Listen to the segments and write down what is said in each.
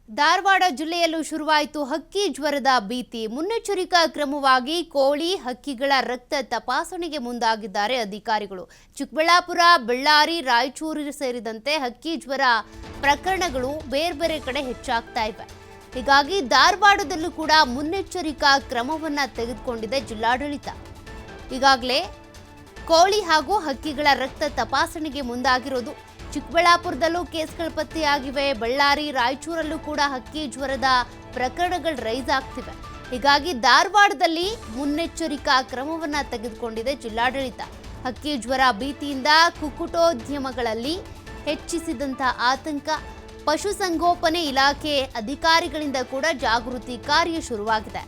ಧಾರವಾಡ ಜಿಲ್ಲೆಯಲ್ಲೂ ಶುರುವಾಯಿತು ಹಕ್ಕಿ ಜ್ವರದ ಭೀತಿ. ಮುನ್ನೆಚ್ಚರಿಕಾ ಕ್ರಮವಾಗಿ ಕೋಳಿ ಹಕ್ಕಿಗಳ ರಕ್ತ ತಪಾಸಣೆಗೆ ಮುಂದಾಗಿದ್ದಾರೆ ಅಧಿಕಾರಿಗಳು. ಚಿಕ್ಕಬಳ್ಳಾಪುರ, ಬಳ್ಳಾರಿ, ರಾಯಚೂರು ಸೇರಿದಂತೆ ಹಕ್ಕಿ ಜ್ವರ ಪ್ರಕರಣಗಳು ಬೇರೆ ಕಡೆ ಹೆಚ್ಚಾಗ್ತಾ ಇವೆ. ಹೀಗಾಗಿ ಧಾರವಾಡದಲ್ಲೂ ಕೂಡ ಮುನ್ನೆಚ್ಚರಿಕಾ ಕ್ರಮವನ್ನ ತೆಗೆದುಕೊಂಡಿದೆ ಜಿಲ್ಲಾಡಳಿತ. ಈಗಾಗಲೇ ಕೋಳಿ ಹಾಗೂ ಹಕ್ಕಿಗಳ ರಕ್ತ ತಪಾಸಣೆಗೆ ಮುಂದಾಗಿರೋದು. ಚಿಕ್ಕಬಳ್ಳಾಪುರದಲ್ಲೂ ಕೇಸ್ಗಳು ಪತ್ತೆಯಾಗಿವೆ. ಬಳ್ಳಾರಿ, ರಾಯಚೂರಲ್ಲೂ ಕೂಡ ಹಕ್ಕಿ ಜ್ವರದ ಪ್ರಕರಣಗಳು ರೈಸ್ ಆಗ್ತಿವೆ. ಹೀಗಾಗಿ ಧಾರವಾಡದಲ್ಲಿ ಮುನ್ನೆಚ್ಚರಿಕಾ ಕ್ರಮವನ್ನ ತೆಗೆದುಕೊಂಡಿದೆ ಜಿಲ್ಲಾಡಳಿತ. ಹಕ್ಕಿ ಜ್ವರ ಭೀತಿಯಿಂದ ಕುಕ್ಕುಟೋದ್ಯಮಗಳಲ್ಲಿ ಹೆಚ್ಚಿಸಿದಂಥ ಆತಂಕ. ಪಶುಸಂಗೋಪನೆ ಇಲಾಖೆ ಅಧಿಕಾರಿಗಳಿಂದ ಕೂಡ ಜಾಗೃತಿ ಕಾರ್ಯ ಶುರುವಾಗಿದೆ.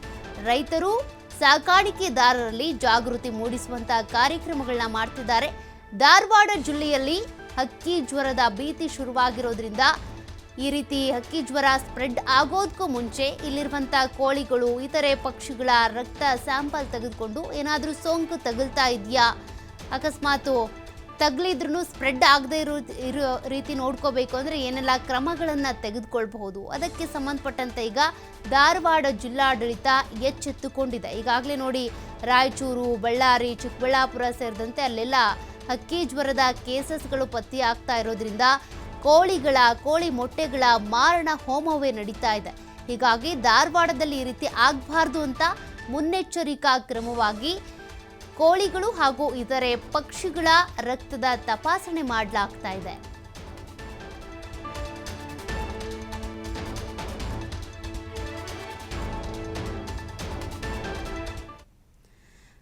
ರೈತರು ಸಾಕಾಣಿಕೆದಾರರಲ್ಲಿ ಜಾಗೃತಿ ಮೂಡಿಸುವಂತಹ ಕಾರ್ಯಕ್ರಮಗಳನ್ನ ಮಾಡ್ತಿದ್ದಾರೆ. ಧಾರವಾಡ ಜಿಲ್ಲೆಯಲ್ಲಿ ಹಕ್ಕಿ ಜ್ವರದ ಭೀತಿ ಶುರುವಾಗಿರೋದ್ರಿಂದ ಈ ರೀತಿ ಹಕ್ಕಿ ಜ್ವರ ಸ್ಪ್ರೆಡ್ ಆಗೋದಕ್ಕೂ ಮುಂಚೆ ಇಲ್ಲಿರುವಂಥ ಕೋಳಿಗಳು, ಇತರೆ ಪಕ್ಷಿಗಳ ರಕ್ತ ಸ್ಯಾಂಪಲ್ ತೆಗೆದುಕೊಂಡು ಏನಾದರೂ ಸೋಂಕು ತಗುಲ್ತಾ ಇದೆಯಾ, ಅಕಸ್ಮಾತ್ ತಗುಲಿದ್ರೂ ಸ್ಪ್ರೆಡ್ ಆಗದೆ ಇರೋ ರೀತಿ ನೋಡ್ಕೋಬೇಕು ಅಂದರೆ ಏನೆಲ್ಲ ಕ್ರಮಗಳನ್ನು ತೆಗೆದುಕೊಳ್ಬಹುದು. ಅದಕ್ಕೆ ಸಂಬಂಧಪಟ್ಟಂತೆ ಈಗ ಧಾರವಾಡ ಜಿಲ್ಲಾಡಳಿತ ಎಚ್ಚೆತ್ತುಕೊಂಡಿದೆ. ಈಗಾಗಲೇ ನೋಡಿ, ರಾಯಚೂರು, ಬಳ್ಳಾರಿ, ಚಿಕ್ಕಬಳ್ಳಾಪುರ ಸೇರಿದಂತೆ ಅಲ್ಲೆಲ್ಲ ಹಕ್ಕಿ ಜ್ವರದ ಕೇಸಸ್ಗಳು ಪತ್ತೆಯಾಗ್ತಾ ಇರೋದ್ರಿಂದ ಕೋಳಿ ಮೊಟ್ಟೆಗಳ ಮಾರಣ ಹೋಮವೇ ನಡೀತಾ ಇದೆ. ಹೀಗಾಗಿ ಧಾರವಾಡದಲ್ಲಿ ಈ ರೀತಿ ಆಗಬಾರ್ದು ಅಂತ ಮುನ್ನೆಚ್ಚರಿಕಾ ಕ್ರಮವಾಗಿ ಕೋಳಿಗಳು ಹಾಗೂ ಇತರೆ ಪಕ್ಷಿಗಳ ರಕ್ತದ ತಪಾಸಣೆ ಮಾಡಲಾಗ್ತಾ ಇದೆ.